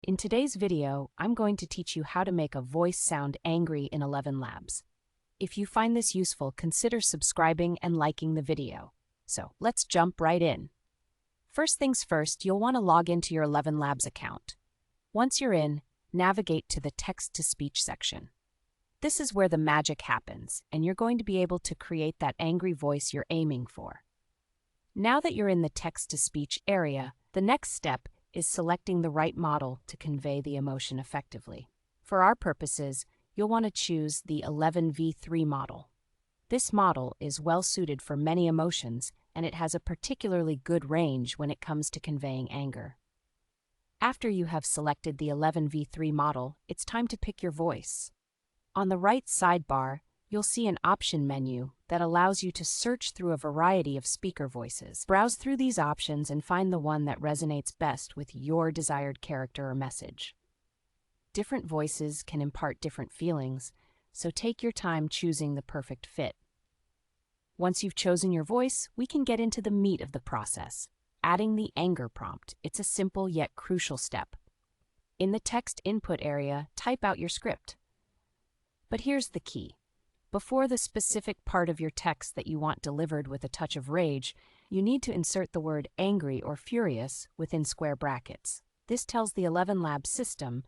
In today's video, I'm going to teach you how to make a voice sound angry in ElevenLabs. If you find this useful, consider subscribing and liking the video. So let's jump right in. First things first, you'll want to log into your ElevenLabs account. Once you're in, navigate to the text-to-speech section. This is where the magic happens, and you're going to be able to create that angry voice you're aiming for. Now that you're in the text-to-speech area, the next step is selecting the right model to convey the emotion effectively. For our purposes, you'll want to choose the 11v3 model. This model is well suited for many emotions, and it has a particularly good range when it comes to conveying anger. After you have selected the 11v3 model, it's time to pick your voice. On the right sidebar, you'll see an option menu that allows you to search through a variety of speaker voices. Browse through these options and find the one that resonates best with your desired character or message. Different voices can impart different feelings, so take your time choosing the perfect fit. Once you've chosen your voice, we can get into the meat of the process, adding the anger prompt. It's a simple yet crucial step. In the text input area, type out your script. But here's the key. Before the specific part of your text that you want delivered with a touch of rage, you need to insert the word angry or furious within square brackets. This tells the ElevenLabs system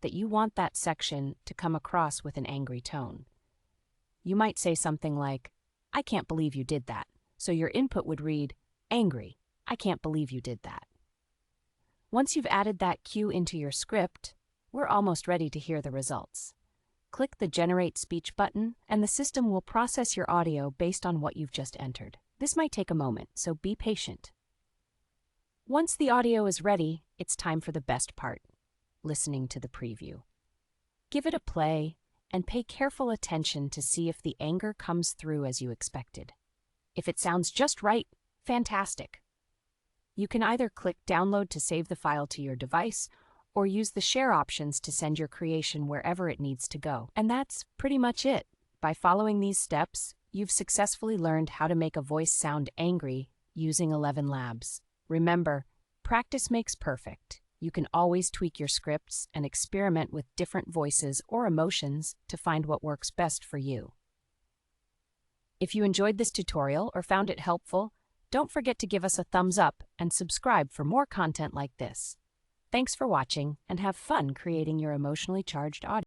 that you want that section to come across with an angry tone. You might say something like, "I can't believe you did that." So your input would read, "Angry, I can't believe you did that." Once you've added that cue into your script, we're almost ready to hear the results. Click the Generate Speech button, and the system will process your audio based on what you've just entered. This might take a moment, so be patient. Once the audio is ready, it's time for the best part, listening to the preview. Give it a play, and pay careful attention to see if the anger comes through as you expected. If it sounds just right, fantastic. You can either click Download to save the file to your device, or use the share options to send your creation wherever it needs to go. And that's pretty much it. By following these steps, you've successfully learned how to make a voice sound angry using ElevenLabs. Remember, practice makes perfect. You can always tweak your scripts and experiment with different voices or emotions to find what works best for you. If you enjoyed this tutorial or found it helpful, don't forget to give us a thumbs up and subscribe for more content like this. Thanks for watching, and have fun creating your emotionally charged audio.